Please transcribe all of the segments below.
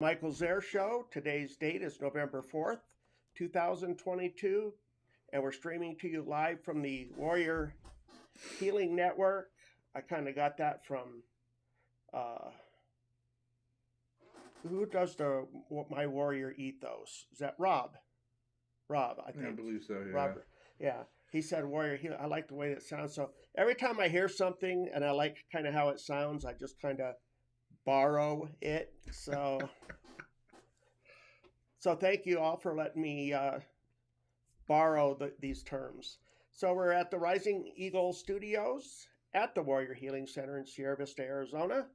Michael Zehr Show. Today's date is November 4th, 2022, and we're streaming to you live from the Warrior Healing Network. I kind of got that from uh, who does the My Warrior Ethos? Is that Rob? Rob, I Yeah, I think. believe so. Yeah. Robert. Yeah. He said Warrior Healing. I like the way that sounds. So every time I hear something and I like kind of how it sounds, I just kind of borrow it. So thank you all for letting me borrow these terms. So we're at the Rising Eagle Studios at the Warrior Healing Center in Sierra Vista, Arizona.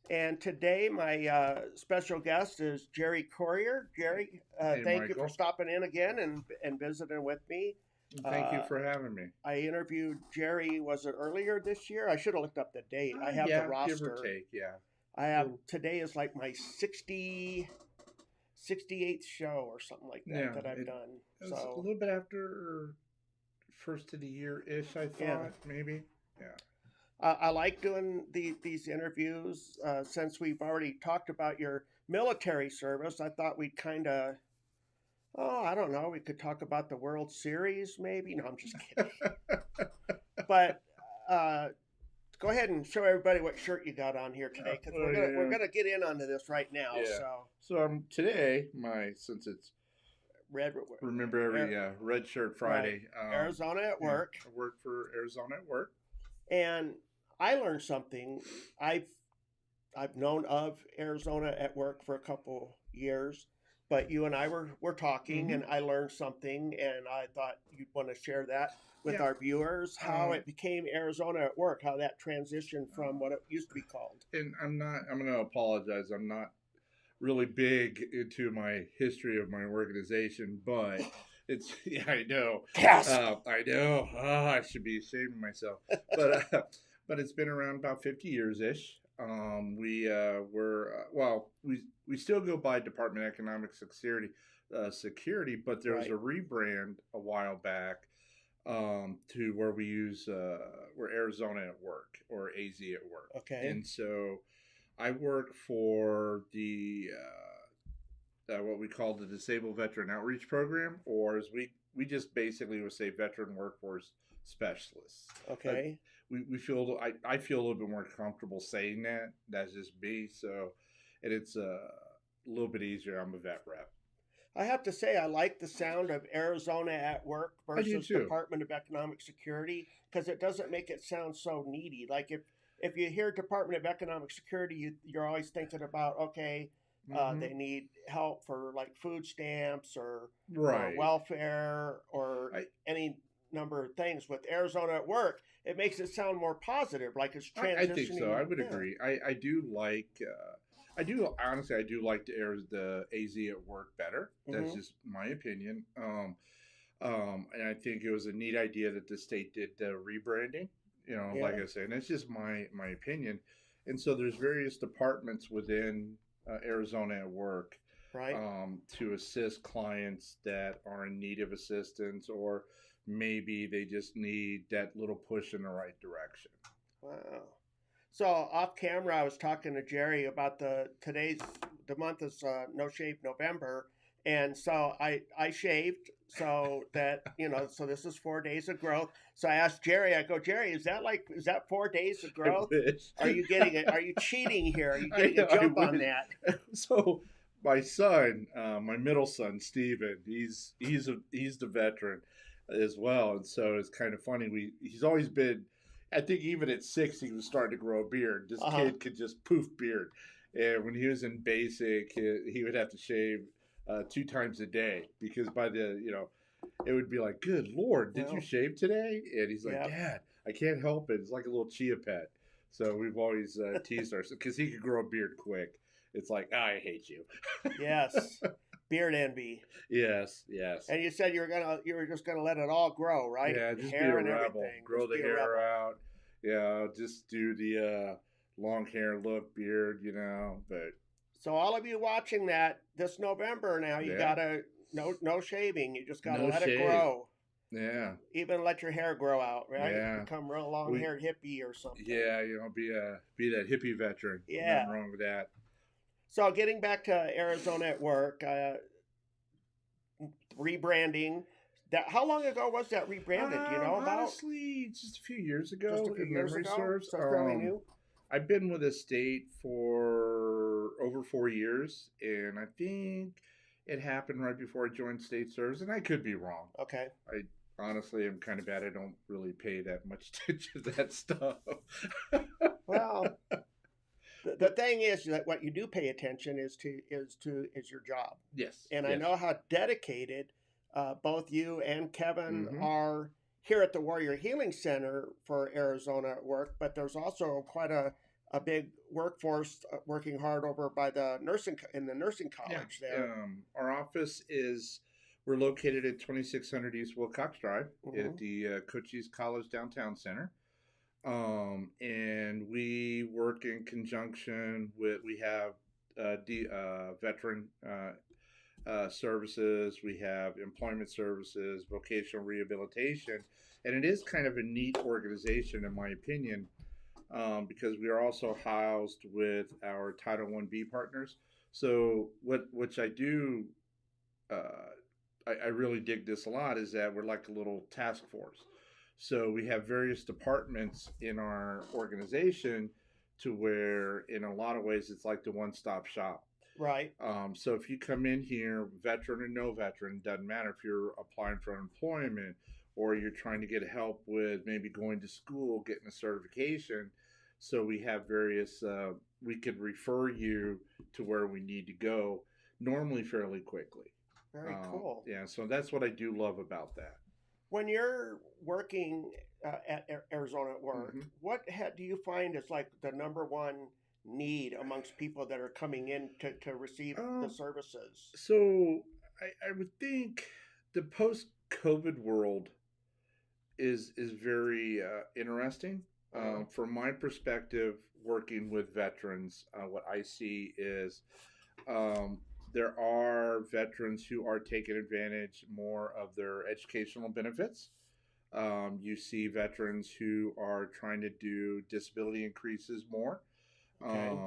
And today my special guest is Jerry Courier. Jerry, Hey, thank you for Michael. stopping in again and visiting with me. Thank you Uh, for having me. I interviewed Jerry, was it earlier this year? I should have looked up the date. I have the Yeah, give or roster. take. Yeah. I have, Well, today is like my 68th show or something like that yeah. that I've It, done. it was a So, little bit after first of the year ish. I yeah. thought maybe. Yeah. I like doing these interviews since we've already talked about your military service. I thought we'd kind of, oh, I don't know, we could talk about the World Series maybe. No, I'm just kidding. But uh, go ahead and show everybody what shirt you got on here today because Oh we're yeah. gonna get in onto this right now. Yeah. So So today my since it's red, remember every Red Shirt right, Friday. Arizona at Yeah, work, I work for Arizona at work. and I learned something. I've known of Arizona at work for a couple years, but you and I were talking, Mm-hmm. and I learned something, and I thought you'd want to share that with Yeah. our viewers how it became Arizona at work, how that transitioned from what it used to be called. And I'm not. I'm going to apologize. I'm not really big into my history of my organization, but it's yeah, I know, Gasp! I know. I should be ashamed of myself, but but it's been around about 50 years ish. We were well, we still go by Department of Economic Security, but there was Right. a rebrand a while back to where we use we're Arizona at work or AZ at work, Okay. and so I work for the what we call the Disabled Veteran Outreach Program, or as we just basically would say Veteran Workforce Specialists. Uh, Okay. we feel I feel a little bit more comfortable saying that. That's just me. So, and it's a little bit easier. I'm a vet rep. I have to say, I like the sound of Arizona at work I do versus too. Department of Economic Security because it doesn't make it sound so needy. Like if you hear Department of Economic Security, you're always thinking about okay, Hmm. they need help for like food stamps or Right. welfare or I, any number of things. With Arizona at work, it makes it sound more positive, like it's I think so. transitioning. I would Yeah. agree. I do like. I do honestly. I do like the AZ at work better. That's Hmm. just my opinion. And I think it was a neat idea that the state did the rebranding. Like Yeah. I said, and it's just my opinion. And so there's various departments within Arizona at work Right. to assist clients that are in need of assistance, or maybe they just need that little push in the right direction. Wow. So off camera, I was talking to Jerry about the month is No Shave November, and so I shaved so that so this is 4 days of growth. So I asked Jerry, I go, Jerry, is that 4 days of I growth? wish. Are you getting it? Are you cheating here? Are you I getting a I jump on wish. that? So my son, my middle son, Steven, he's the veteran as well, and so it's kind of funny. He's always been. I think even at 6, he was starting to grow a beard. This Uh huh. kid could just poof beard, and when he was in basic, he would have to shave 2 times a day because by the it would be like, "Good Lord, did you Well, shave today?" And he's like, yeah. "Dad, I can't help it. It's like a little chia pet." So we've always teased ourselves because he could grow a beard quick. It's like, I hate you. Yes. Beard envy. Yes, yes. And you said you were just gonna let it all grow, right? Yeah, just be a Hair and rebel. everything. Grow Just the be a hair rebel. out. Yeah, just do the long hair look, beard, But So all of you watching that this November now, you yeah, gotta no shaving. You just gotta no let it shave. grow. Yeah, Even let your hair grow out, right? yeah. Become real long We haired hippie or something. yeah, be that hippie veteran. Yeah. Nothing wrong with that. So getting back to Arizona at work, rebranding. That how long ago was that rebranded? Do you know about? Honestly, just a few years Just a ago, few if years memory ago, serves. so fairly new. I've been with the state for over 4 years, and I think it happened right before I joined state service, and I could be wrong. Okay. I honestly am kind of bad. I don't really pay that much attention to that stuff. Well, the thing is that what you do pay attention is your job, Yes, and I yes. know how dedicated both you and Kevin Mm-hmm. are here at the Warrior Healing Center for Arizona at work. But there's also quite a big workforce working hard over by the in the nursing Yeah. college there. Our office is we're located at 2600 East Wilcox Drive at Hmm. the Cochise College Downtown Center. And we work in conjunction with we have veteran services, we have employment services, vocational rehabilitation, and it is kind of a neat organization, in my opinion, because we are also housed with our Title I-B partners. So, which I do, uh, I really dig this a lot, is that we're like a little task force. So we have various departments in our organization to where, in a lot of ways, it's like the one-stop shop. Right. So if you come in here, veteran or no veteran, doesn't matter if you're applying for employment or you're trying to get help with maybe going to school, getting a certification. So we have various, we could refer you to where we need to go, normally fairly quickly. Very cool. Yeah, so that's what I do love about that. When you're working at Arizona at work, Hmm. what do you find is like the number one need amongst people that are coming in to receive the Um, services? so I would think the post-COVID world is very interesting. Uh-huh. From my perspective, working with veterans, what I see is um, there are veterans who are taking advantage more of their educational benefits. You see veterans who are trying to do disability increases more. Okay.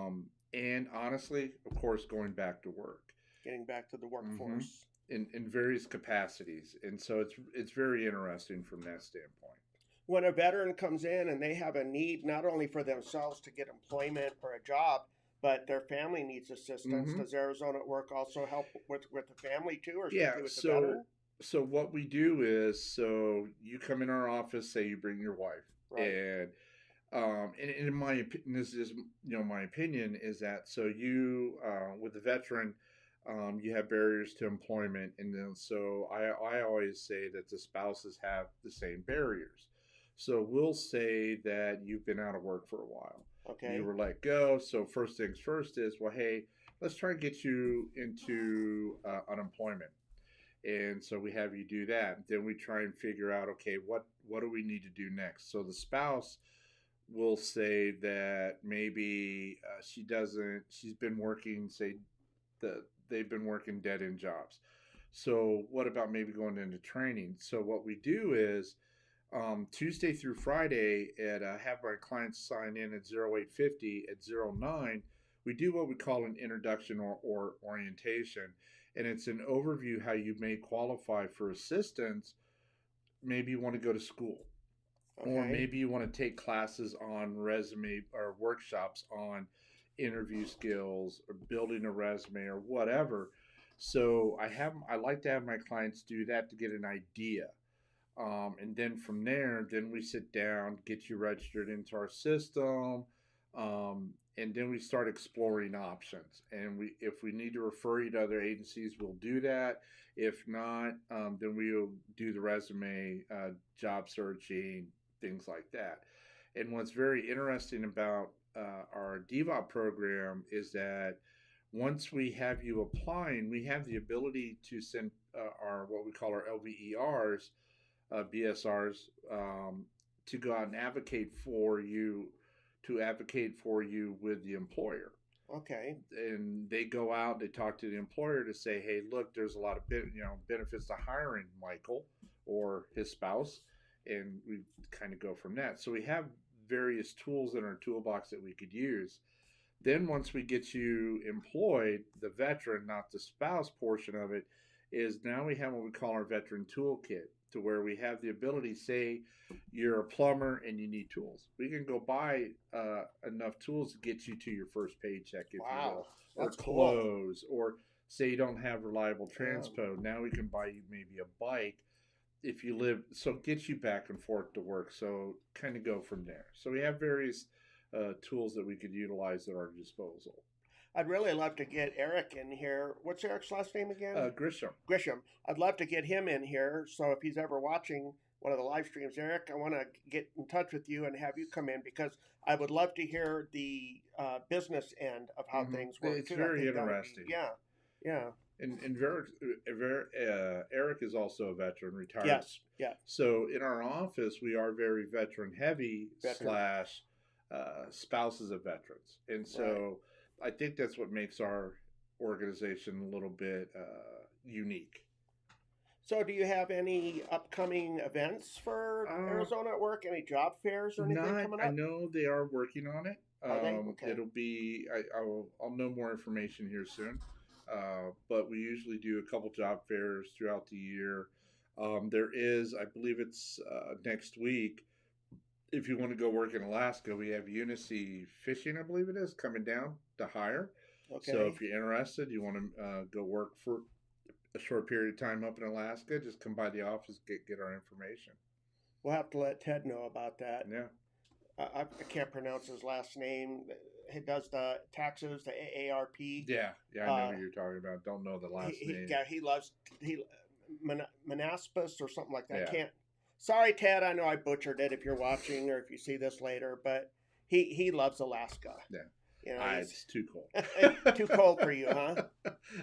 And honestly, of course, going back to work. Getting back to the Hmm. workforce. In various capacities, and so it's very interesting from that standpoint. When a veteran comes in and they have a need not only for themselves to get employment or a job, but their family needs assistance, Hmm. does Arizona at Work also help with the family too, or Yeah. strictly with the So veteran? so what we do is, so you come in our office, say you bring your wife, Right. and in my opinion, this is my opinion is that so you with the veteran. You have barriers to employment, and then so I always say that the spouses have the same barriers. So we'll say that you've been out of work for a while, you Okay. were let go. So first things first is, well, hey, let's try and get you into unemployment, and so we have you do that. Then we try and figure out, okay, what do we need to do next? So the spouse will say that maybe she's been working, say they've been working dead end jobs. So what about maybe going into training? So what we do is Tuesday through Friday at have my clients sign in at 0850 at 09. We do what we call an introduction or orientation, and it's an overview how you may qualify for assistance. Maybe you want to go to school, or Okay. maybe you want to take classes on resume or workshops on interview skills or building a resume or whatever. So I like to have my clients do that to get an idea, and then from there, then we sit down, get you registered into our system, and then we start exploring options. And if we need to refer you to other agencies, we'll do that. If not, then we'll do the resume, job searching, things like that. And what's very interesting about our DVOP program is that once we have you applying, we have the ability to send our what we call our LVERs, BSRs, to go out and advocate for you with the employer. Okay. And they go out, they talk to the employer to say, hey, look, there's a lot of benefits to hiring Michael or his spouse, and we kind of go from that. So we have various tools in our toolbox that we could use. Then once we get you employed, the veteran, not the spouse portion of it, is now we have what we call our veteran toolkit, to where we have the ability, say you're a plumber and you need tools. We can go buy enough tools to get you to your first paycheck, if you Wow, will, or that's cool. clothes, or say you don't have reliable Yeah. transpo. Now we can buy you maybe a bike if you live, so it gets you back and forth to work. So kind of go from there. So we have various tools that we could utilize at our disposal. I'd really love to get Eric in here. What's Eric's last name again? Grisham. Grisham. I'd love to get him in here. So if he's ever watching one of the live streams, Eric, I want to get in touch with you and have you come in because I would love to hear the business end of how things work. It's too. very interesting. Yeah, yeah. And Eric is also a veteran, retired. Yes, yeah. So in our office, we are very veteran heavy slash spouses of veterans. And so I think that's what makes our organization a little bit unique. So do you have any upcoming events for Arizona at Work? Any job fairs or anything coming up? I know they are working on it. Are they? Okay. It'll be, I'll know more information here soon. But we usually do a couple job fairs throughout the year. There is, I believe it's next week. If you want to go work in Alaska, we have Unicy Fishing, I believe it is, coming down to hire. Okay. So if you're interested, you want to go work for a short period of time up in Alaska, just come by the office, get our information. We'll have to let Ted know about that. Yeah. I can't pronounce his last name. He does the taxes, the AARP. Yeah, I know what you're talking about. Don't know the last name. Yeah, he loves Manaspus or something like that. Yeah. I can't. Sorry, Ted. I know I butchered it. If you're watching or if you see this later, but he loves Alaska. Yeah. You know, it's too cold. Too cold for you, huh?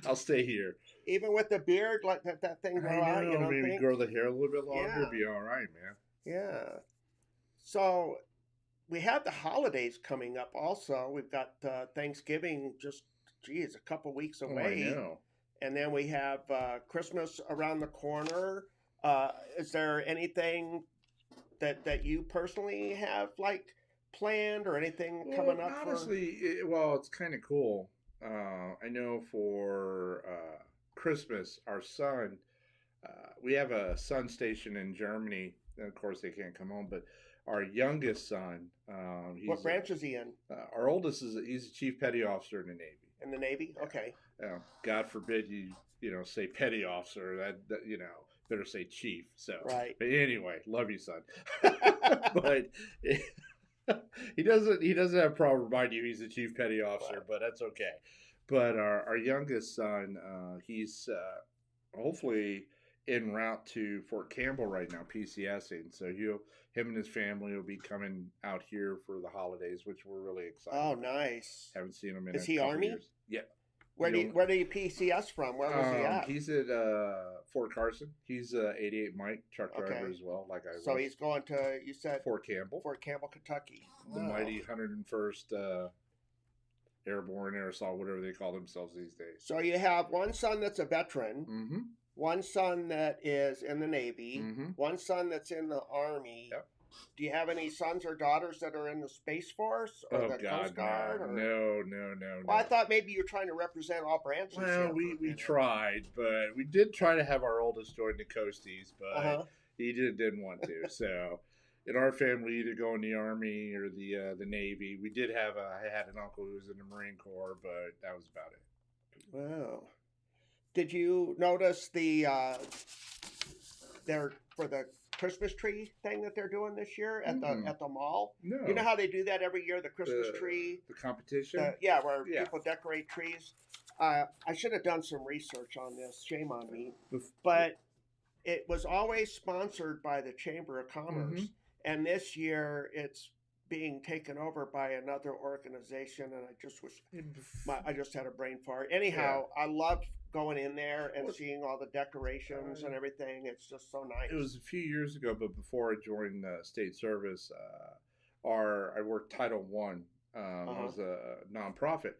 I'll stay here. Even with the beard, like that thing grow out. You know, maybe grow the hair a little bit longer. Be all right, man. Yeah. So we have the holidays coming up also. We've got Thanksgiving just, a couple weeks away. Oh, I know. And then we have Christmas around the corner. Is there anything that you personally have planned or anything coming up? Honestly, it's kind of cool. I know for Christmas, our son, we have a sun station in Germany. Of course, they can't come home, but our youngest son, what branch is he in? Our oldest he's a chief petty officer in the Navy. In the Navy, okay. God forbid you say petty officer. That better say chief. So right. But anyway, love you, son. But he doesn't have a problem reminding you he's a chief petty officer, right. But that's okay. But our youngest son, he's hopefully en route to Fort Campbell right now, PCSing. So him and his family will be coming out here for the holidays, which we're really excited. Oh, nice! Haven't seen him in. Is he Army? Years. Yeah. Where do you PCS from? Where was he at? He's at Fort Carson. He's 88 Mike truck driver as well, like I was. So he's going to, you said Fort Campbell, Kentucky. The mighty 101st Airborne, Air Assault, whatever they call themselves these days. So you have one son that's a veteran. Mm-hmm. One son that is in the Navy, one son that's in the Army. Yep. Do you have any sons or daughters that are in the Space Force or the Coast Guard? No. Well, I thought maybe you were trying to represent all branches. Well, we tried, but we did try to have our oldest join the Coasties, but he didn't want to. So in our family, either go in the Army or the Navy. We did have I had an uncle who was in the Marine Corps, but that was about it. Wow. Did you notice they're for the Christmas tree thing that they're doing this year at the mall? No. You know how they do that every year, the Christmas tree? The competition? Where people decorate trees. I should have done some research on this. Shame on me. But it was always sponsored by the Chamber of Commerce. And this year it's being taken over by another organization. And I just wish I just had a brain fart. Anyhow, I loved going in there and seeing all the decorations and everything. It's just so nice. It was a few years ago, but before I joined state service, I worked Title I. It was a nonprofit,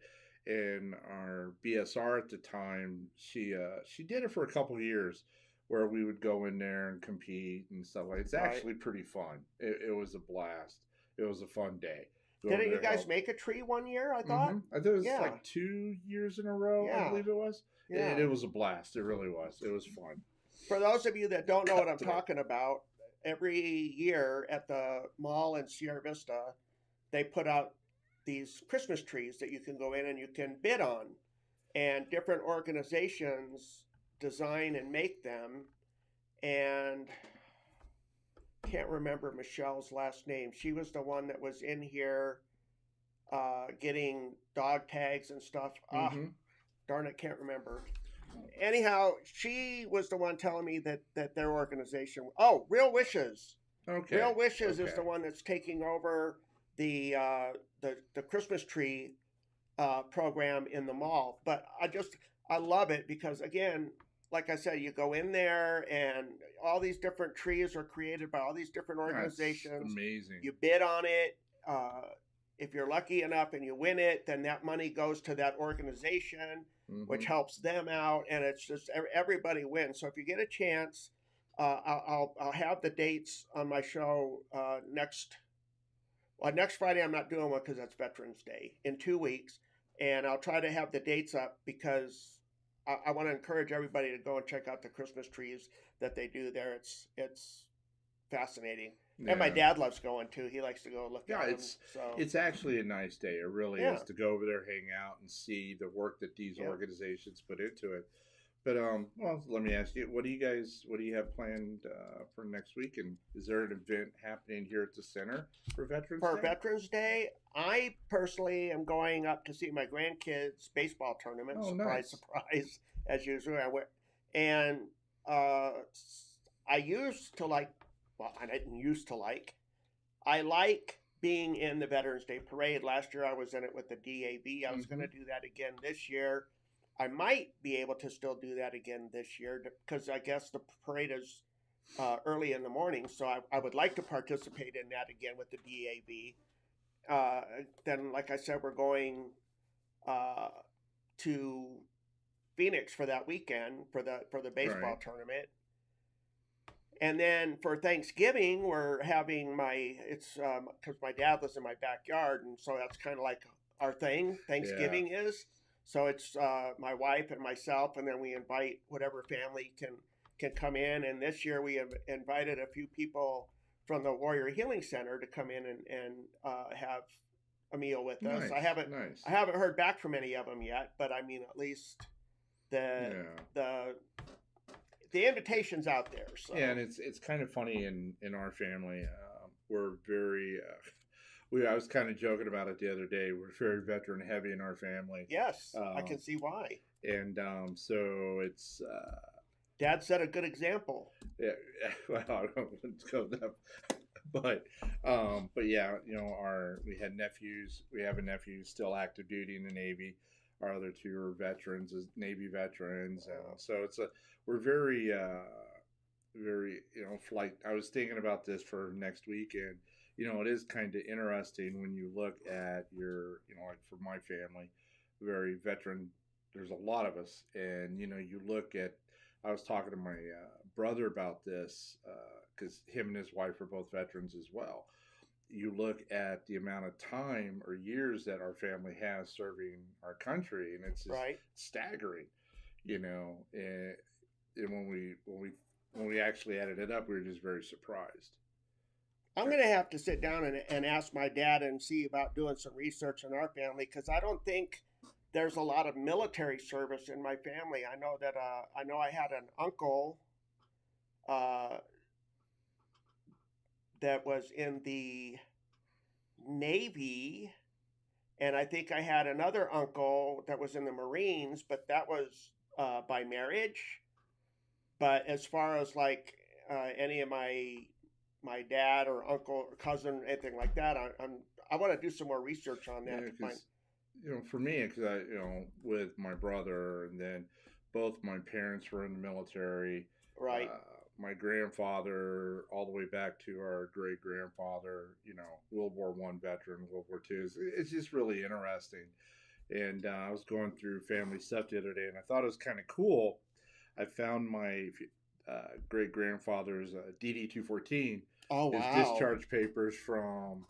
and our BSR at the time, she did it for a couple of years, where we would go in there and compete and stuff like that. It's actually pretty fun. It was a blast. It was a fun day. go over Didn't you there guys help. make a tree one year? I thought. I think it was Yeah, like 2 years in a row. I yeah, believe it was. yeah. It was a blast. It really was. It was fun. For those of you that don't know what I'm Through. talking about, every year at the mall in Sierra Vista, they put out these Christmas trees that you can go in and you can bid on, and different organizations design and make them. And can't remember Michelle's last name. She was the one that was in here getting dog tags and stuff. Ah, Mm-hmm. darn it, can't remember. Anyhow, she was the one telling me that their organization. Oh, Real Wishes. Okay. Real Wishes is Okay. the one that's taking over the the Christmas tree program in the mall. But I love it because again, like I said, you go in there and all these different trees are created by all these different That's organizations. amazing. You bid on it. If you're lucky enough and you win it, then that money goes to that organization, which Mm-hmm. helps them out, and it's just everybody wins. So if you get a chance, I'll have the dates on my show next Friday. I'm not doing one because that's Veterans Day in 2 weeks, and I'll try to have the dates up because I want to encourage everybody to go and check out the Christmas trees that they do there. It's fascinating, and my Yeah. dad loves going too. He likes to go look Yeah, at them. So it's actually a nice day. It really yeah, is to go over there, hang out, and see the work that these yeah. organizations put into it. But well, let me ask you, what do you have planned for next week? And is there an event happening here at the center for Veterans For Day? Veterans Day, I personally am going up to see my grandkids' baseball tournament. Oh, Surprise, nice. surprise, as usual. And uh, I used to like. Well, I didn't used to like. I like being in the Veterans Day parade. Last year I was in it with the DAV. I was going Mm-hmm. to do that again this year. I might be able to still do that again this year because I guess the parade is early in the morning. So I would like to participate in that again with the DAV. Then, like I said, we're going uh, to Phoenix for that weekend for the Right. baseball tournament. And then for Thanksgiving, we're having it's because my dad lives in my backyard, and so that's kind of like our thing. Yeah. Thanksgiving is so it's my wife and myself, and then we invite whatever family can come in. And this year we have invited a few people from the Warrior Healing Center to come in and have a meal with us. Nice. I Nice. haven't heard back from any of them yet, but I mean at least the Yeah. the the invitation's out there. Yeah, So and it's kind of funny in our family. We're very I was kind of joking about it the other day. We're very veteran heavy in our family, yes, I um, can see why. and so it's Dad set a good example. yeah. Well, I don't want to go that, but yeah, our we had nephews. We have a nephew still active duty in the Navy. Our other two are veterans, as Navy veterans, and so we're very very flight. I was thinking about this for next week, and it is kind of interesting when you look at your like for my family, very veteran. There's a lot of us, and you look at. I was talking to my brother about this because him and his wife are both veterans as well. You look at the amount of time or years that our family has serving our country, and it's just Right. staggering, and when we actually added it up, we were just very surprised. I'm going to have to sit down and ask my dad and see about doing some research on our family because I don't think there's a lot of military service in my family. I know I had an uncle uh, that was in the Navy, and I think I had another uncle that was in the Marines, but that was by marriage. But as far as like any of my dad or uncle or cousin, anything like that, I want to do some more research on Yeah, that to find. because for me, because I with my brother, and then both my parents were in the military. Right. My grandfather, all the way back to our great grandfather, World War I veteran, World War II. It's just really interesting. And I was going through family stuff the other day, and I thought it was kind of cool. I found my great grandfather's DD 214, Oh his wow. discharge papers from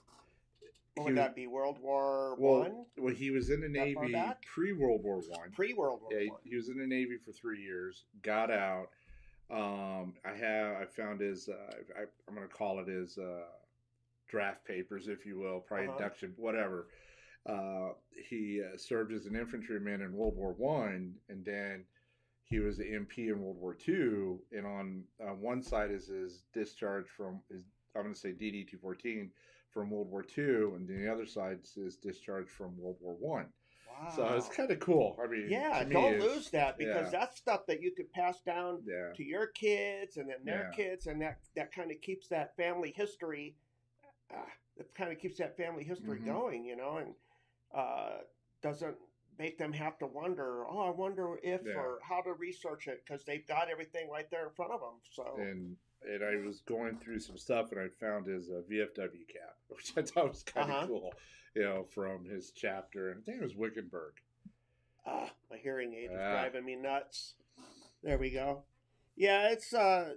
What he would was that be? World War well. One? Well, he was in the That far Navy back? pre-World War One. Pre-World War Yeah, One. he was in the Navy for 3 years. Got out. I found his. I'm going to call it his draft papers, if you will, probably Uh-huh. induction, whatever. He served as an infantryman in World War One, and then he was an MP in World War Two. And on one side is his discharge from his, I'm going to say DD 214 from World War Two, and then the other side is his discharge from World War One. So it's Wow. kind of cool. I mean, Yeah, to me, don't it's lose that because yeah, that's stuff that you could pass down yeah, to your kids and then their yeah. kids, and that kind of keeps that family history. It kind of keeps that family history Hmm. going, and uh, doesn't make them have to wonder. Oh, I wonder if Yeah. or how to research it because they've got everything right there in front of them. So, And I was going through some stuff, and I found his VFW cap, which I thought was uh kind of huh. cool, from his chapter. And I think it was Wickenburg. My hearing aid is Ah, driving me nuts. There we go. Yeah, it's I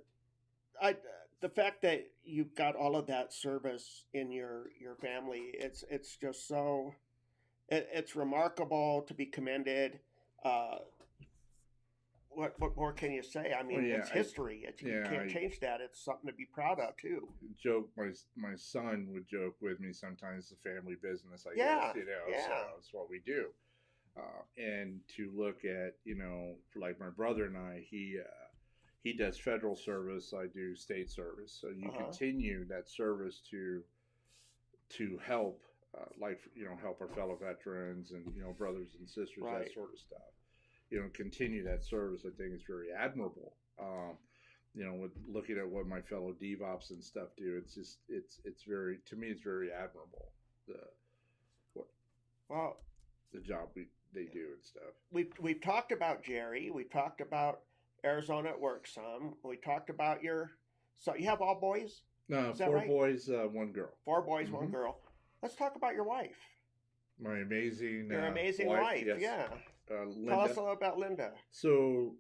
the fact that you've got all of that service in your family, it's just so it's remarkable to be commended. Uh, what more can you say? I well, mean, yeah, it's history. You can't I change that. It's something to be proud of too. joke. My son would joke with me sometimes. It's a family business, I guess. Yeah, So yeah. it's what we do. And to look at, for like my brother and I, he does federal service. I do state service. So you Uh huh. continue that service to help, help our fellow veterans and brothers and sisters, that Right. sort of stuff. Continue that service. I think is very admirable. With looking at what my fellow DevOps and stuff do, it's very, to me, it's very admirable. The what Well, the job they do and stuff. we've talked about Jerry. We talked about Arizona at work some. We talked about your. So you have all boys? No, Is that four right? boys, one girl. Four boys, one Hmm. girl. Let's talk about your wife. My amazing Your amazing wife, wife. yes, Yeah. Tell us Linda. a little about Linda. So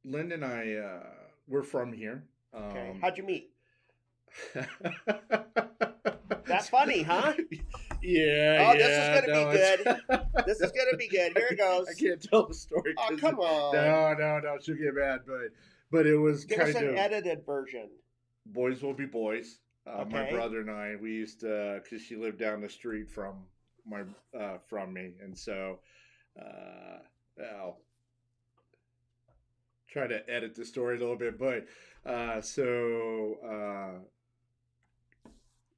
Linda and I, we're from here. Okay. How'd you meet? Yeah, That funny, huh? Oh, this is yeah. gonna be No, good. This is gonna be good. Here it goes. I can't tell the story. Oh, 'Cause come on. no, she'll get mad. But it was Give us kind an of edited version. boys will be boys. My Okay. brother and I, we used to, because she lived down the street from me, and so I'll try to edit the story a little bit. But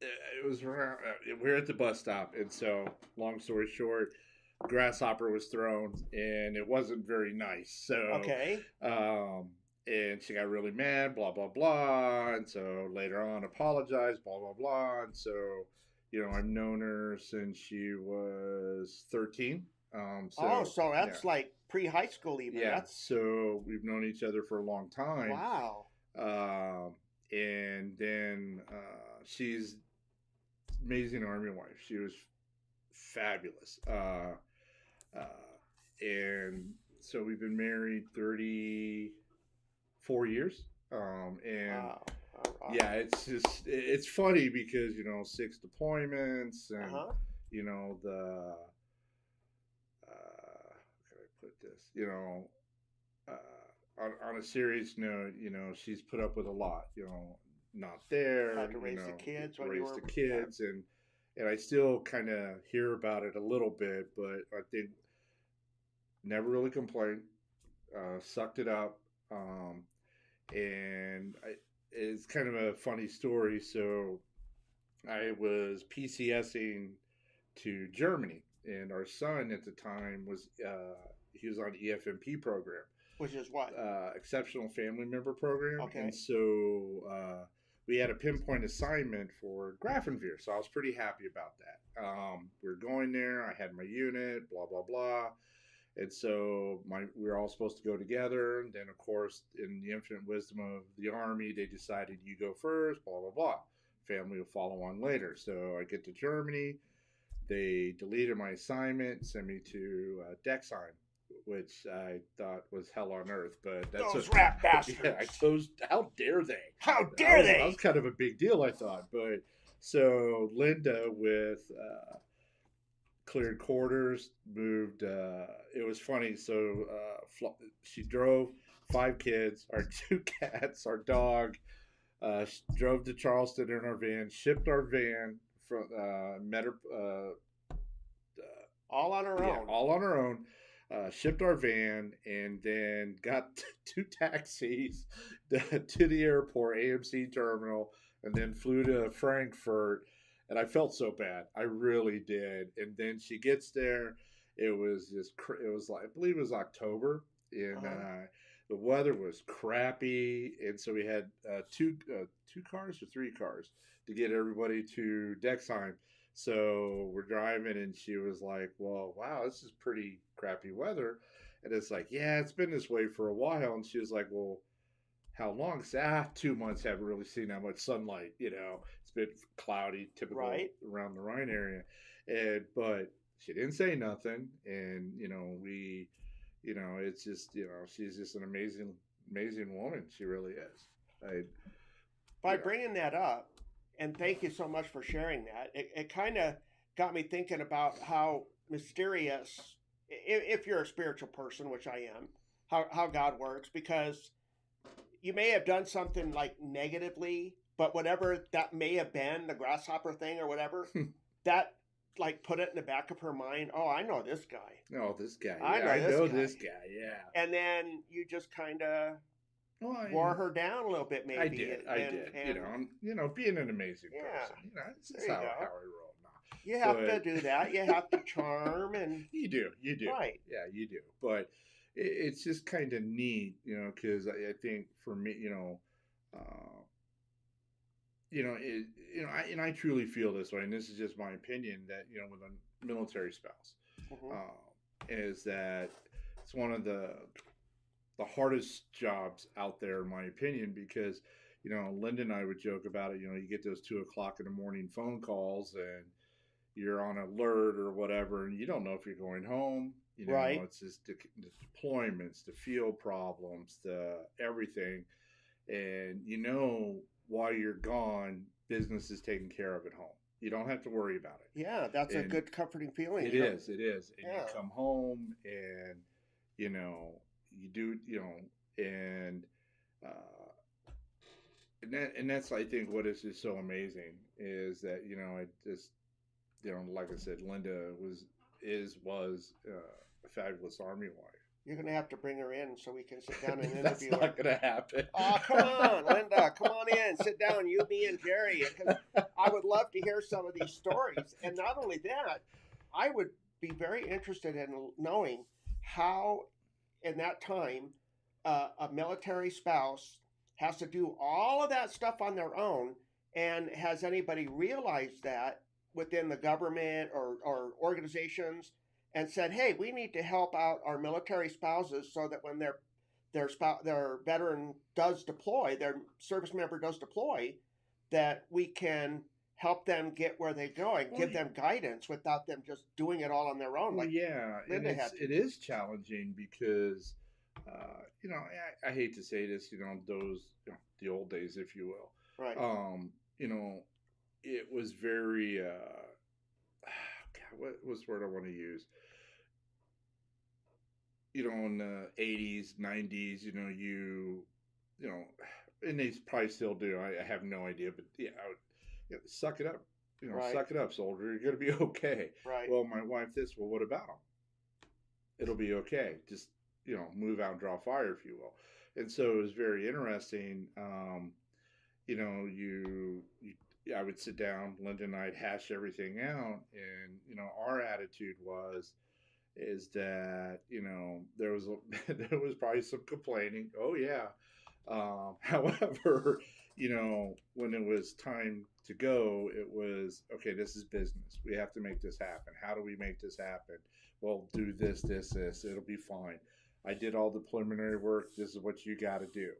it was around, we were at the bus stop, and so long story short, grasshopper was thrown, and it wasn't very nice. So Okay. and she got really mad, blah blah blah, and so later on apologized, blah blah blah, and so I've known her since she was 13. Oh, So so yeah, that's like pre-high school even. yeah. That's So we've known each other for a long time. wow. And then she's amazing Army wife. She was fabulous. And so we've been married 34 years. And Wow. All right. yeah, it's funny because, 6 deployments Uh and, huh. the, how can I put this? On a serious note, she's put up with a lot, not there, Had to raise the kids when you raise were. the kids, and I still kind of hear about it a little bit, but I think never really complained, sucked it up, and it's kind of a funny story. So I was PCSing to Germany, and our son at the time was he was on EFMP program, Which is what? Exceptional Family Member Program, Okay. and so we had a pinpoint assignment for Grafenwehr, so I was pretty happy about that. We were going there. I had my unit, blah blah blah, and so we were all supposed to go together. And then, of course, in the infinite wisdom of the Army, they decided you go first, blah blah blah. Family will follow on later. So I get to Germany. They deleted my assignment, sent me to Dexheim, which I thought was hell on earth, but that's Those rat yeah. bastards. How dare they? How dare That they? was kind of a big deal, I thought, but So Linda with cleared quarters, moved. It was funny. So she drove 5 kids, our 2 cats, our dog. Drove to Charleston in our van, shipped our van from met her. All on her Yeah, own. all on our own. Shipped our van and then got 2 taxis to the airport, AMC terminal, and then flew to Frankfurt. And I felt so bad. I really did. And then she gets there. It was just, it was like, I believe it was October. And Uh-huh. the weather was crappy. And so we had two cars or 3 cars to get everybody to Dexheim. So we're driving, and she was like, "Well, wow, this is pretty crappy weather." And it's like, "Yeah, it's been this way for a while." And she was like, "Well, how long?" I said, 2 months. Haven't really seen that much sunlight. It's been cloudy, typical Right. around the Rhine area. And but she didn't say nothing, and it's just, she's just an amazing, amazing woman. She really is. I, By bringing that up, and thank you so much for sharing that, it kind of got me thinking about how mysterious, if you're a spiritual person, which I am, how God works, because you may have done something like negatively, but whatever that may have been, the grasshopper thing or whatever, that like put it in the back of her mind. Oh, I know this guy. oh, this guy. I Yeah, know I this know this guy. guy. Yeah. And then you just kind of Well, wore her down a little bit, I maybe. did. And, I and, did. and I'm, being an amazing yeah, person. This is there you how go. I roll now. You have to But do that. You have to charm and you do. right. Yeah, you do. But it's just kind of neat, because I think for me, uh, I truly feel this way, and this is just my opinion that with a military spouse, Hmm. is that it's one of the hardest jobs out there, in my opinion, because Linda and I would joke about it. You get those 2 o'clock in the morning phone calls, and you're on alert or whatever, and you don't know if you're going home. Right. It's just the deployments, the field problems, the everything, and while you're gone, business is taken care of at home. You don't have to worry about Yeah, that's it, a and good comforting feeling. it is, it is, and you Yeah. come home, and you know you do, and uh, that's, I think, what is just so amazing is that it just, like I said, Linda was a fabulous army wife. You're going to have to bring her in so we can sit down and That's interview her. not gonna happen. Oh, come on, Linda. Come on in. Sit down, you, me, and Jerry. Because I would love to hear some of these stories. And not only that, I would be very interested in knowing how, in that time, a military spouse has to do all of that stuff on their own. And has anybody realized that within the government or organizations and said, "Hey, we need to help out our military spouses so that when their veteran does deploy, their service member does deploy, that we can help them get where they're going, Well, give them guidance without them just doing it all on their own, well, like yeah, and Linda had to." it is challenging because, I hate to say this, those, the old days, if you will, Right. it was very, God, what was the word I want to use? In the 80s, 90s, you know, and they probably still do. I have no idea, but yeah, I would, suck it up. Right. Suck it up, soldier. You're gonna be okay. Right. Well, my wife, this. Well, what about them? It'll be okay. Just move out and draw fire, if you will. And so it was very interesting. I would sit down, Linda and I'd hash everything out, and our attitude was is that there was there was probably some complaining. Oh yeah. However, when it was time to go, it was okay. This is business. We have to make this happen. How do we make this happen? Well, do this, this, this. It'll be fine. I did all the preliminary work. This is what you got to do.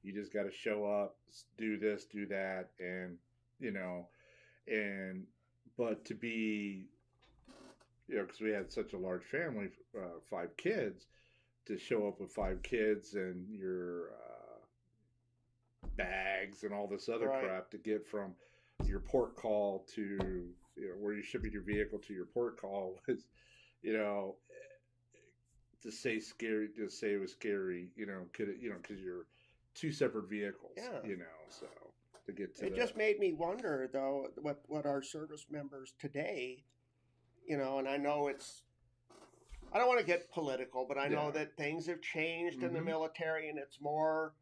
You just got to show up, do this, do that, and you know, and but to be, because we had such a large family, 5 kids, to show up with 5 kids and your bags and all this other Right. crap to get from your port call to, where you're shipping your vehicle to your port call was, you know, to say it was scary, could it, because you're two separate vehicles, Yeah. so to get to It the, just made me wonder, though, what our service members today, and I know I don't want to get political, but I know yeah, that things have changed in the mm-hmm. military and it's more,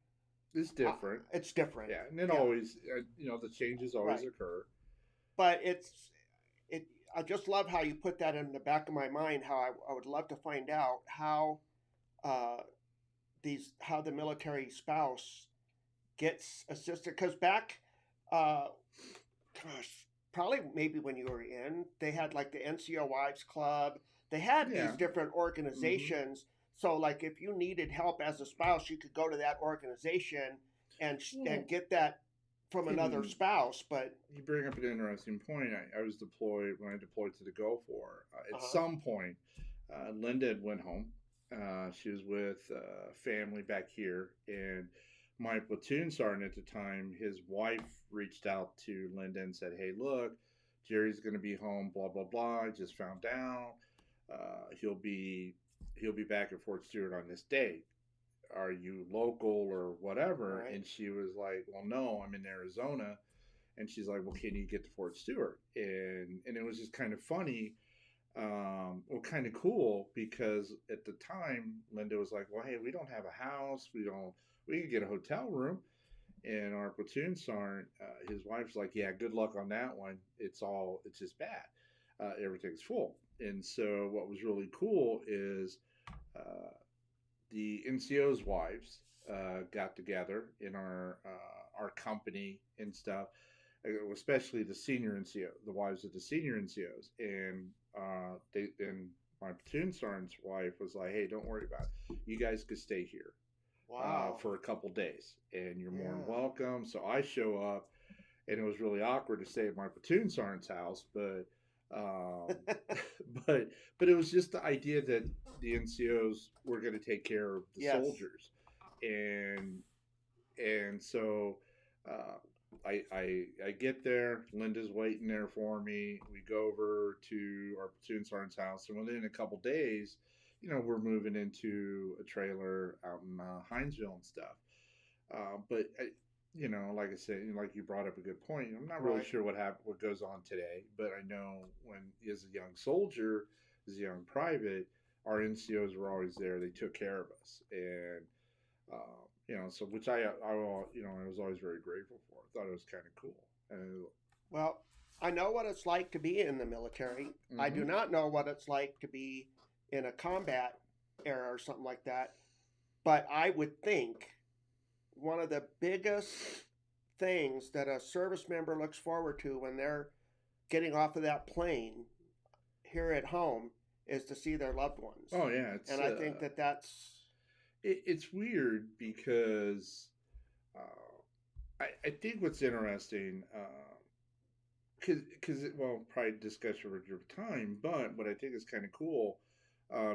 It's different. it's different. Yeah, and it Yeah, always, the changes always right. occur. But it, I just love how you put that in the back of my mind, how I would love to find out how, uh, how the military spouse gets assisted. Because back, uh, gosh, probably maybe when you were in, they had like the NCO Wives Club. They had these Yeah. different Mm-hmm. organizations. So, like, if you needed help as a spouse, you could go to that organization and Well, get that from another and spouse. But you bring up an interesting point. I was deployed when I deployed to the Gulf War. At uh-huh. some point, Linda had went home. She was with family back here, and my platoon sergeant at the time, his wife reached out to Linda and said, "Hey, look, Jerry's going to be home. Blah blah blah. I just found out. He'll be back at Fort Stewart on this day. Are you local or whatever?" Right. And she was like, "Well, no, I'm in Arizona." And she's like, "Well, can you get to Fort Stewart?" And it was just kind of funny, well, kind of cool, because at the time Linda was like, "Well, hey, we don't have a house. We could get a hotel room." And our platoon sergeant, his wife's like, "Yeah, good luck on that one. It's just bad. Everything's full." And so what was really cool is uh, the NCO's wives got together in our company and stuff, especially the senior NCO, the wives of the senior NCOs, and my platoon sergeant's wife was like, "Hey, don't worry about it. You guys could stay here Wow. for a couple days, and you're more than Yeah. welcome." So I show up, and it was really awkward to stay at my platoon sergeant's house, um, but but it was just the idea that the NCOs were going to take care of the Yes. soldiers, and so uh, I get there. Linda's waiting there for me. We go over to our platoon sergeant's house, and within a couple days, we're moving into a trailer out in Hinesville and stuff. But like I said, like you brought up a good point. I'm not really Right. sure what goes on today, but I know when as a young soldier, as a young private, our NCOs were always there. They took care of us, and so which I was always very grateful for. I thought it was kind of cool. And Well, I know what it's like to be in the military. I mm-hmm. do not know what it's like to be in a combat era or something like that. But I would think one of the biggest things that a service member looks forward to when they're getting off of that plane here at home is to see their loved ones. Oh yeah, And I think that that's it's weird because I think what's interesting, because well, probably discussion over your time, but what I think is kind of cool,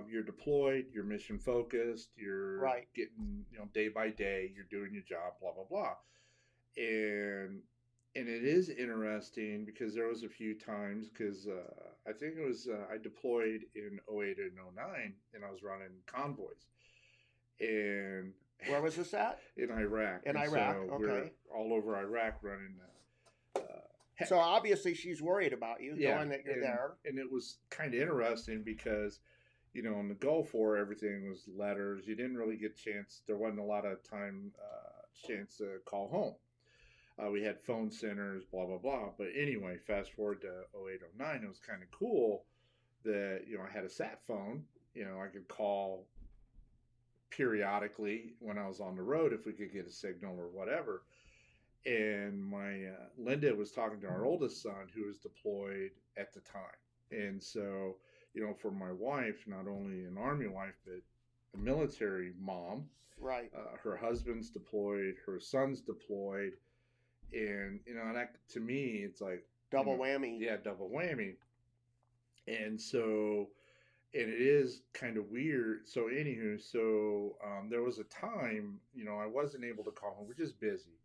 you're deployed, you're mission focused, you're right. getting day by day, you're doing your job, blah blah blah, and it is interesting because there was a few times because I think it was I deployed in '08 and '09, and I was running convoys, and Where was this at? in Iraq, In and Iraq. so we're Okay. all over Iraq running. So obviously she's worried about you, Yeah, knowing that you're and there. it was kind of interesting because in the Gulf War everything was letters. You didn't really get chance. There wasn't a lot of time chance to call home. We had phone centers, blah blah blah. But anyway, fast forward to '08, '09, it was kind of cool that I had a sat phone. I could call periodically when I was on the road if we could get a signal or whatever. And my Linda was talking to our oldest son who was deployed at the time, and so for my wife, not only an army wife but a military mom, Right. her husband's deployed, her son's deployed, and that to me it's like Double whammy. yeah, double whammy. And so and it is kind of weird. So anywho, there was a time I wasn't able to call home. We're just busy.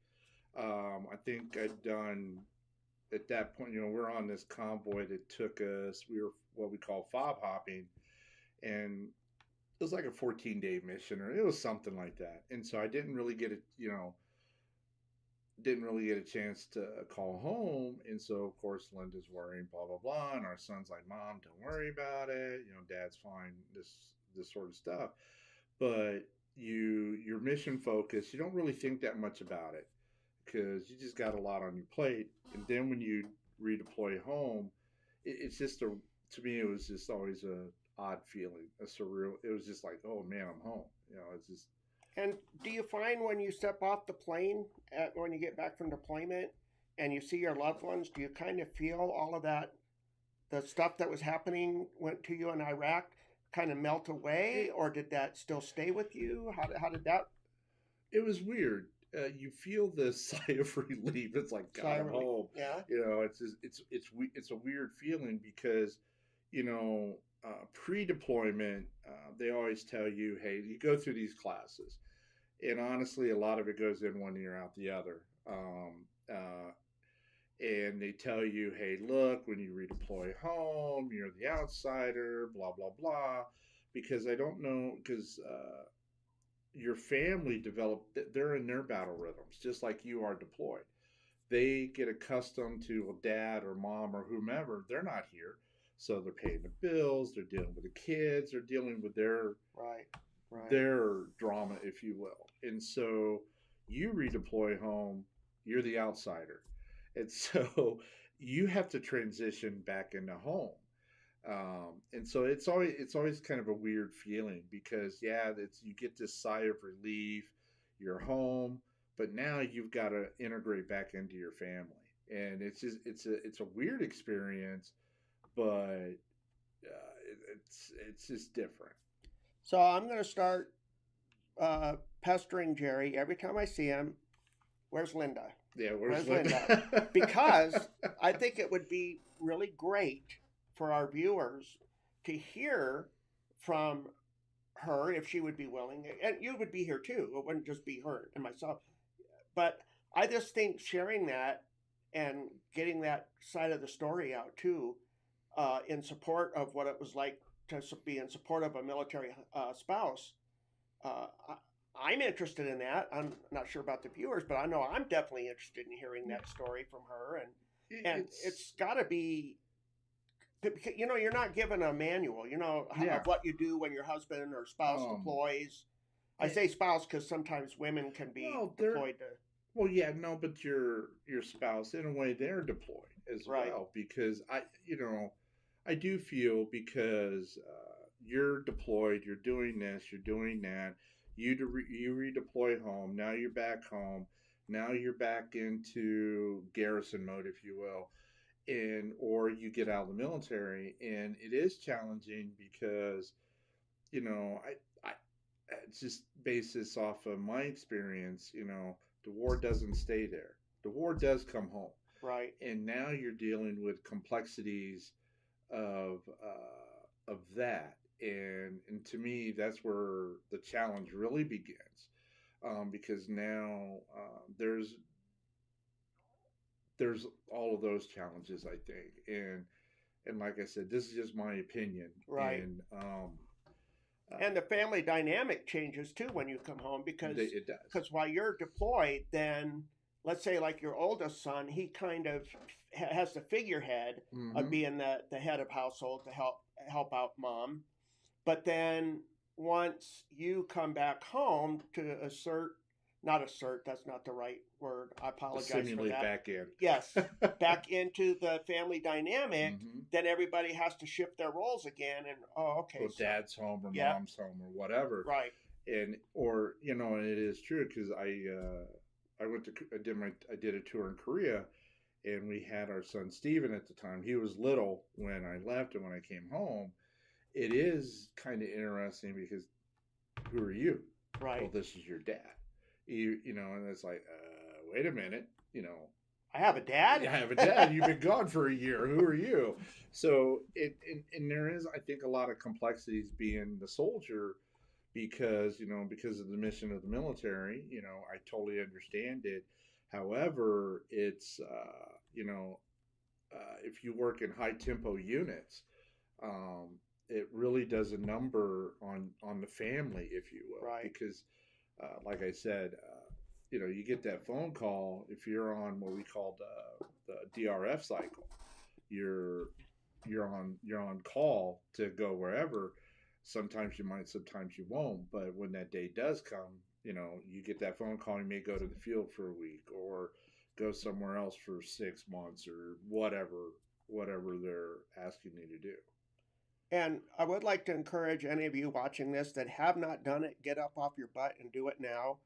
I think I'd done at that point, we're on this convoy that took us. We were what we call fob hopping, and it was like a 14-day mission, or it was something like that. And so I didn't really get it, didn't really get a chance to call home. And so, of course, Linda's worrying, blah blah blah, and our son's like, "Mom, don't worry about it. Dad's fine." This sort of stuff. But you're mission focused. You don't really think that much about it because you just got a lot on your plate. And then when you redeploy home, it's just a to me it was just always a odd feeling, a surreal. It was just like, oh man, I'm home. It's just And do you find when you step off the plane, when you get back from deployment, and you see your loved ones, do you kind of feel all of that, the stuff that was happening went to you in Iraq, kind of melt away, or did that still stay with you? How did that it was weird. You feel this sigh of relief. It's like God, I'm really? home. Yeah. It's just, it's a weird feeling because you know pre-deployment they always tell you, hey, you go through these classes, and honestly, a lot of it goes in one ear out the other. And they tell you, hey, look, when you redeploy home, you're the outsider, blah blah blah, because I don't know because. Your family develop they're in their battle rhythms just like you are deployed. They get accustomed to a dad or mom or whomever. They're not here, so they're paying the bills, they're dealing with the kids, they're dealing with Right. Right. their drama, if you will. And so you redeploy home, you're the outsider, and so you have to transition back into home. And so it's always kind of a weird feeling because yeah, it's you get this sigh of relief, you're home, but now you've got to integrate back into your family, and it's a weird experience, but it's just different. So I'm going to start pestering Jerry every time I see him. Where's Linda? Yeah, Where's where's Linda? Because I think it would be really great for our viewers to hear from her if she would be willing, and you would be here too. It wouldn't just be her and myself. But I just think sharing that and getting that side of the story out too, in support of what it was like to be in support of a military spouse. Uh, I'm interested in that. I'm not sure about the viewers, but I know I'm definitely interested in hearing that story from her. And it's got to be, you're not given a manual, Yeah. of what you do when your husband or spouse deploys. I say spouse because sometimes women can be deployed to. Well, yeah, no, but your spouse, in a way, they're deployed as Right. well because I do feel because you're deployed, you're doing this, you're doing that. You redeploy home. Now you're back home. Now you're back into garrison mode, if you will, and or you get out of the military, and it is challenging because I just base this off of my experience. The war doesn't stay there. The war does come home, Right. and now you're dealing with complexities of that, and to me, that's where the challenge really begins, because now there's all of those challenges, I think, and like I said, this is just my opinion, Right. And the family dynamic changes too when you come home because it does. Because while you're deployed, then let's say like your oldest son, he kind of has the figurehead of being the head of household to help out mom. But then once you come back home to not assert, that's not the right word. I apologize for that. Back in. Yes, back into the family dynamic, then everybody has to shift their roles again. And okay, well, dad's home or mom's home or whatever, right? And and it is true because I did a tour in Korea, and we had our son Steven at the time. He was little when I left, and when I came home, it is kind of interesting because who are you? Right. Well, this is your dad. And it's like, wait a minute, I have a dad. I have a dad. You've been gone for a year. Who are you? So and there is, I think, a lot of complexities being the soldier because of the mission of the military. I totally understand it. However, it's if you work in high tempo units, um, it really does a number on the family, if you will, Right. because like I said, you get that phone call if you're on what we call the DRF cycle. You're you're on call to go wherever. Sometimes you might, sometimes you won't. But when that day does come, you get that phone call. You may go to the field for a week or go somewhere else for 6 months or whatever they're asking you to do. And I would like to encourage any of you watching this that have not done it, get up off your butt and do it now.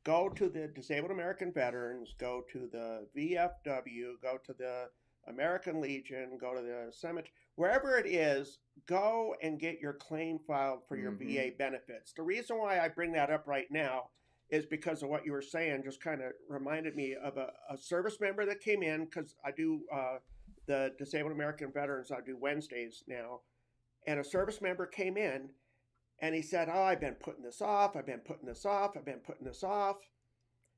Go to the Disabled American Veterans, go to the VFW, go to the American Legion, go to the cemetery, wherever it is, go and get your claim filed for your Mm-hmm. VA benefits. The reason why I bring that up right now is because of what you were saying, just kind of reminded me of a service member that came in, because I do the Disabled American Veterans, I do Wednesdays now, and a service member came in and he said, "Oh, I've been putting this off. I've been putting this off. I've been putting this off."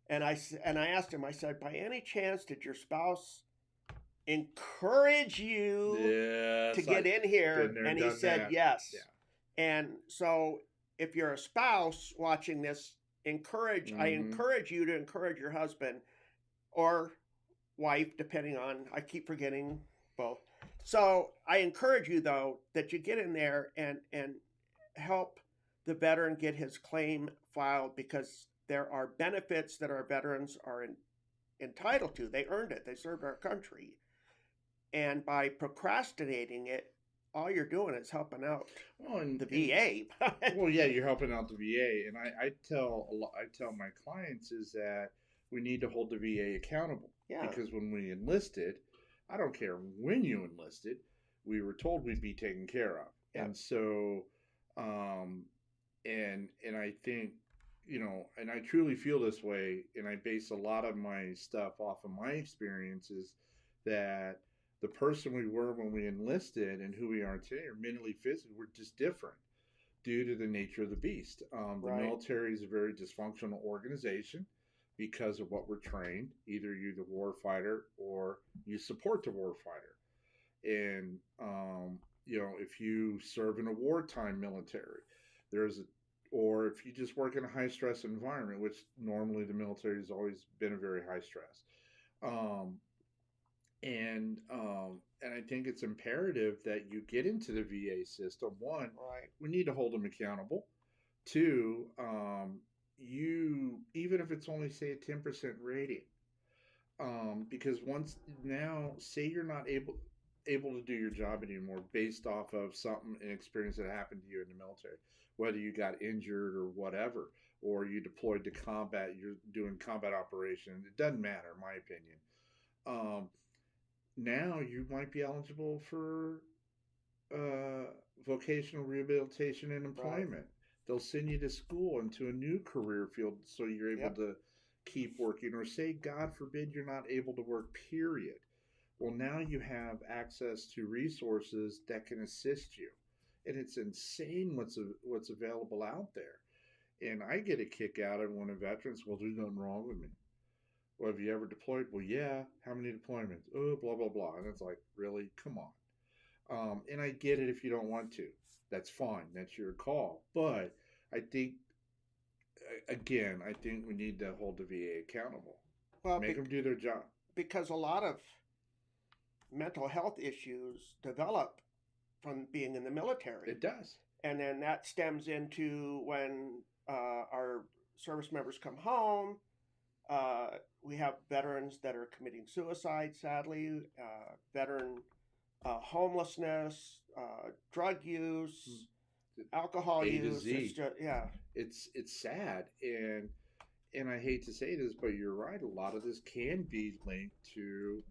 And I asked him. I said, "By any chance, did your spouse encourage you to Yes, get I've in been here?" there, And he done said, that. "Yes." Yeah. And so, if you're a spouse watching this, I Mm-hmm. encourage you to encourage your husband or wife, depending on, I keep forgetting both. So I encourage you though that you get in there and help the veteran get his claim filed, because there are benefits that our veterans are entitled to. They earned it. They served our country, and by procrastinating it, all you're doing is helping out Well, the and VA. well, yeah, you're helping out the VA, and I tell my clients is that we need to hold the VA accountable Yeah. because when we enlisted, I don't care when you enlisted, we were told we'd be taken care of, Yeah. and so, um, and I think, and I truly feel this way, and I base a lot of my stuff off of my experiences that the person we were when we enlisted and who we are today are mentally, physically, we're just different due to the nature of the beast. The Right. military is a very dysfunctional organization because of what we're trained. Either you're the war fighter or you support the war fighter. And, if you serve in a wartime military, there's a, or if you just work in a high stress environment, which normally the military has always been a very high stress. Um, and I think it's imperative that you get into the VA system. One, Right. we need to hold them accountable. Two, you even if it's only say a 10% rating, because once now, say you're not able to do your job anymore based off of something, an experience that happened to you in the military, whether you got injured or whatever, or you deployed to combat, you're doing combat operations. It doesn't matter, in my opinion. Um, Now you might be eligible for uh, vocational rehabilitation and Right. employment. They'll send you to school into a new career field so you're able Yep. to keep working, or say, God forbid, you're not able to work, period. Well, now you have access to resources that can assist you. And it's insane what's available out there. And I get a kick out of when a veteran's, well, there's nothing wrong with me. Well, have you ever deployed? Well, yeah. How many deployments? Oh, blah, blah, blah. And it's like, really? Come on. And I get it if you don't want to. That's fine. That's your call. But I think, again, I think we need to hold the VA accountable. Well, Make them do their job. because a lot of mental health issues develop from being in the military. It does. And then that stems into when our service members come home. We have veterans that are committing suicide, sadly, veteran homelessness, drug use, alcohol A to use. It's Z. just, yeah. It's sad, and I hate to say this, but you're right. A lot of this can be linked to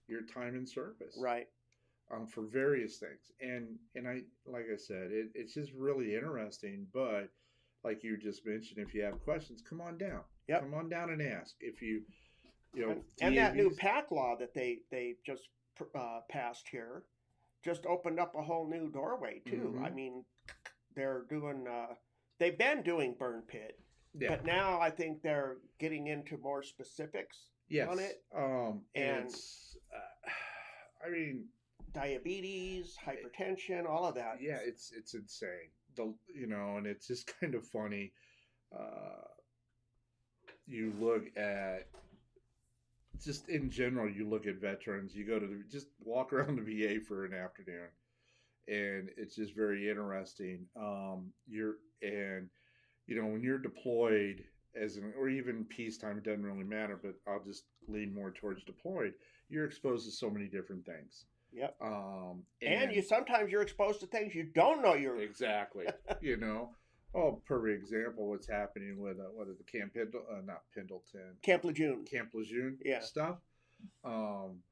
your time in service, Right. for various things. And I, like I said, it's just really interesting. But like you just mentioned, if you have questions, come on down. Yep. Come on down and ask. If you, And that new DAVs. PAC law that they just passed here just opened up a whole new doorway too. Mm-hmm. I mean, they're doing they've been doing burn pit, Yeah. but now I think they're getting into more specifics Yes. on it. And And it's I mean, diabetes, hypertension, all of that. yeah, it's insane. And it's just kind of funny. Uh, you look at just in general, you look at veterans. You go to just walk around the VA for an afternoon, and it's just very interesting. You're and when you're deployed or even peacetime, it doesn't really matter. But I'll just lean more towards deployed. You're exposed to so many different things. Yep. And And sometimes you're exposed to things you don't know you're. exactly, you know. Oh, perfect example. What's happening with what is the not Pendleton, Camp Lejeune. Camp Lejeune Yeah. stuff. Um,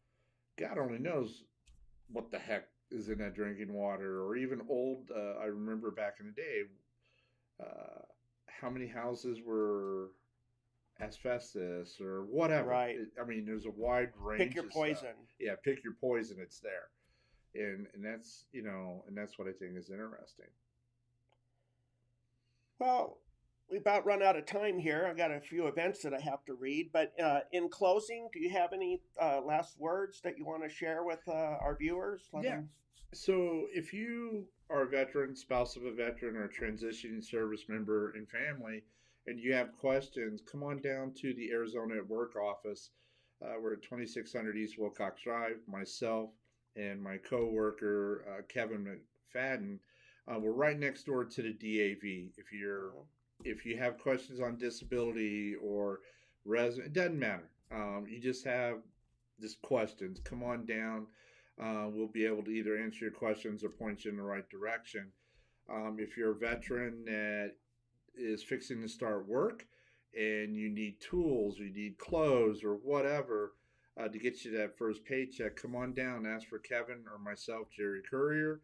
God only knows what the heck is in that drinking water, or even old. I remember back in the day, how many houses were asbestos or whatever. Right. I mean, there's a wide range. Pick your of poison. Stuff. Yeah, pick your poison. It's there, and that's and that's what I think is interesting. Well, we about run out of time here. I've got a few events that I have to read, but in closing, do you have any last words that you want to share with our viewers? Yeah. So if you are a veteran, spouse of a veteran, or a transitioning service member and family, and you have questions, come on down to the Arizona at Work office. We're at 2600 East Wilcox Drive. Myself and my coworker, Kevin McFadden, we're right next door to the DAV. If you have questions on disability or resident, it doesn't matter. You just have just questions. Come on down. We'll be able to either answer your questions or point you in the right direction. If you're a veteran that is fixing to start work and you need tools, you need clothes or whatever to get you that first paycheck, come on down, ask for Kevin or myself, Jerry Courier,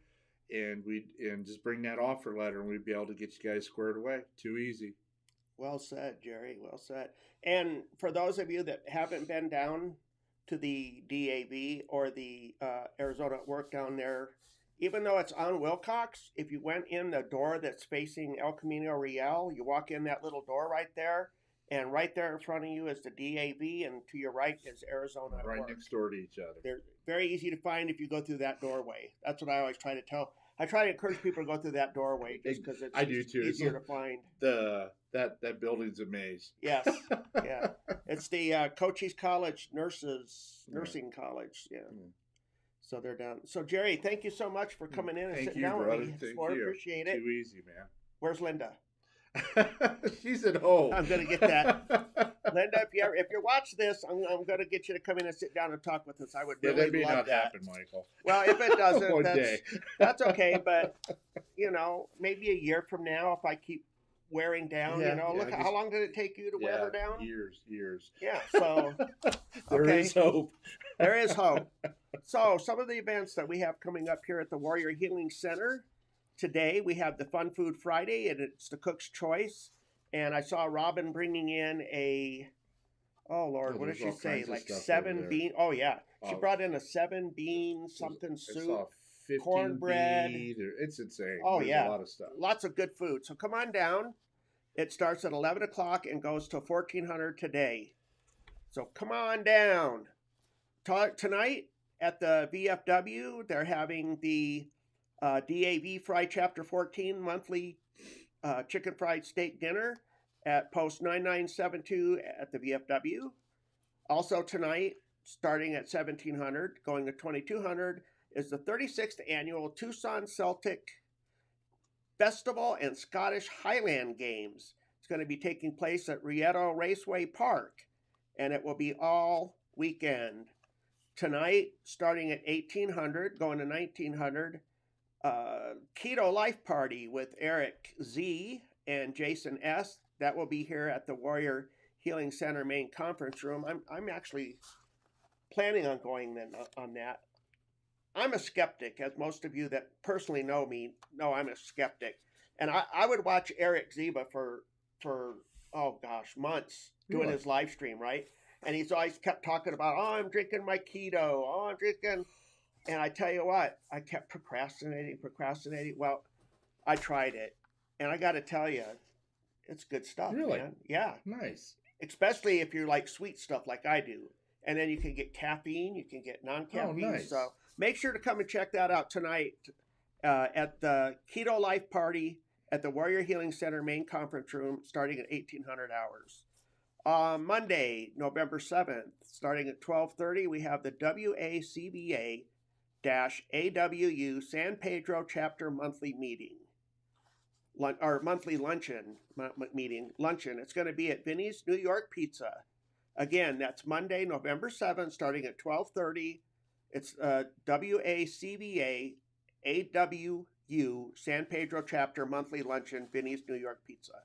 and just bring that offer letter, and we'd be able to get you guys squared away. Too easy. Well said, Jerry. Well said. And for those of you that haven't been down to the DAV or the Arizona at Work down there, even though it's on Wilcox, if you went in the door that's facing El Camino Real, you walk in that little door right there, and right there in front of you is the DAV, and to your right is Arizona at Right Work. Next door to each other. They're very easy to find if you go through that doorway. That's what I always try to tell. I try to encourage people to go through that doorway just because it's easier to find. That building's a maze. Yes, yeah. It's the Cochise College Nursing College. Yeah. So they're down. So Jerry, thank you so much for coming in and sitting down with me. Thank you. Appreciate it. Too easy, man. Where's Linda? She's at home. I'm going to get that. Linda, if you watch this, I'm going to get you to come in and sit down and talk with us. I would really that may love not that. happen, Michael. Well, if it doesn't, One day. that's okay. But, maybe a year from now, if I keep wearing down, look, how long did it take you to wear her down? Years. Yeah, so. There is hope. There is hope. So some of the events that we have coming up here at the Warrior Healing Center. Today we have the Fun Food Friday, and it's the Cook's Choice. And I saw Robin bringing in what did she say? Like 7 bean. Oh yeah, she brought in a 7 bean something soup, cornbread. It's insane. Oh There's yeah, a lot of stuff. Lots of good food. So come on down. It starts at 11 o'clock and goes to 1400 today. So come on down. Tonight at the VFW, they're having the DAV Fry Chapter 14 monthly chicken fried steak dinner at post 9972 at the VFW. Also tonight, starting at 1700, going to 2200, is the 36th annual Tucson Celtic Festival and Scottish Highland Games. It's going to be taking place at Rieto Raceway Park, and it will be all weekend. Tonight, starting at 1800, going to 1900, Keto Life Party with Eric Z and Jason S. That will be here at the Warrior Healing Center main conference room. I'm actually planning on going then on that. I'm a skeptic, as most of you that personally know me know I'm a skeptic. And I would watch Eric Ziba for months doing his live stream, right? And he's always kept talking about, I'm drinking my keto, I'm drinking. And I tell you what, I kept procrastinating. Well, I tried it. And I got to tell you, it's good stuff, really? Man. Yeah. Nice. Especially if you like sweet stuff like I do. And then you can get caffeine, you can get non-caffeine. Oh, nice. So make sure to come and check that out tonight at the Keto Life Party at the Warrior Healing Center main conference room, starting at 1800 hours. Monday, November 7th, starting at 12:30, we have the WACBA-AWU San Pedro Chapter Monthly Meeting, or monthly luncheon meeting. It's going to be at Vinny's New York Pizza. Again, that's Monday, November 7th, starting at 12:30. It's WACBA-AWU San Pedro Chapter Monthly Luncheon, Vinny's New York Pizza.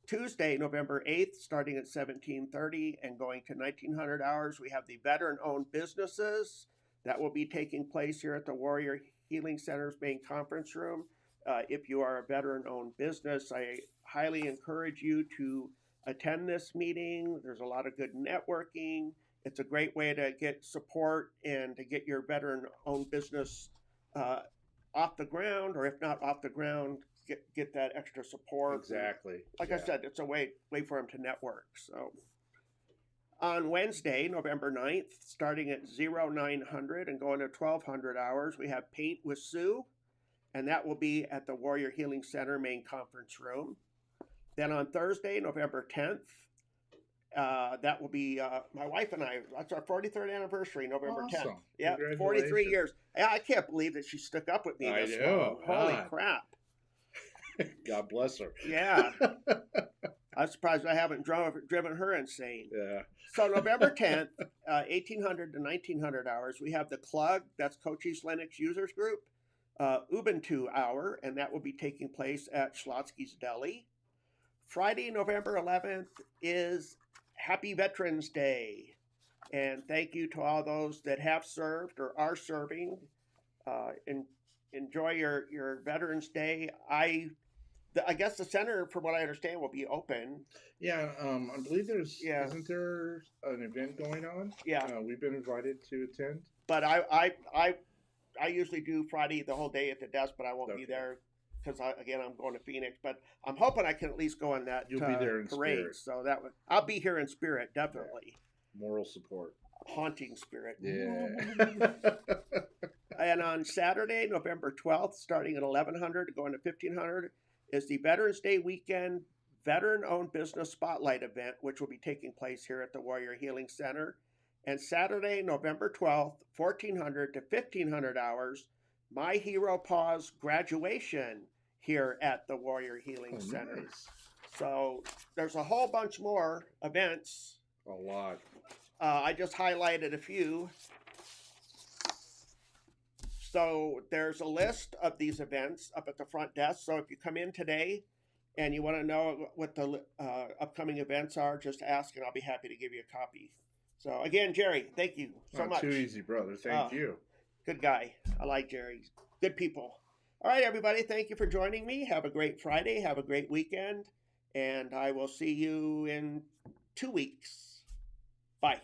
Tuesday, November 8th, starting at 17:30 and going to 1900 hours, we have the veteran-owned businesses. That will be taking place here at the Warrior Healing Center's main conference room. If you are a veteran-owned business, I highly encourage you to attend this meeting. There's a lot of good networking. It's a great way to get support and to get your veteran-owned business off the ground, or if not off the ground, get that extra support. Exactly. Like I said, it's a way for them to network. So on Wednesday, November 9th, starting at 0900 and going to 1200 hours, we have Paint with Sue, and that will be at the Warrior Healing Center main conference room. Then on Thursday, November 10th, that will be my wife and I. That's our 43rd anniversary, November 10th. Yeah, 43 years. Yeah, I can't believe that she stuck up with me this long. Holy crap. God bless her. Yeah. I'm surprised I haven't driven her insane. Yeah. So November 10th, 1800 to 1900 hours, we have the CLUG, that's Cochise Linux Users Group, Ubuntu Hour, and that will be taking place at Schlotsky's Deli. Friday, November 11th is Happy Veterans Day. And thank you to all those that have served or are serving. Enjoy your Veterans Day. I guess the center, from what I understand, will be open. Yeah, I believe isn't there an event going on? Yeah. We've been invited to attend. But I usually do Friday the whole day at the desk, but I won't be there because I'm going to Phoenix. But I'm hoping I can at least go on that You'll be there in parade. Spirit. So I'll be here in spirit, definitely. Yeah. Moral support. Haunting spirit. Yeah. And on Saturday, November 12th, starting at 1100 going to 1500, is the Veterans Day weekend veteran-owned business spotlight event, which will be taking place here at the Warrior Healing Center. And Saturday, November 12th, 1400 to 1500 hours, My Hero Pause graduation here at the Warrior Healing Center. Nice. So there's a whole bunch more events. A lot. I just highlighted a few. So there's a list of these events up at the front desk. So if you come in today and you want to know what the upcoming events are, just ask and I'll be happy to give you a copy. So again, Jerry, thank you so much. Too easy, brother. Thank you. Good guy. I like Jerry. Good people. All right, everybody. Thank you for joining me. Have a great Friday. Have a great weekend. And I will see you in 2 weeks. Bye.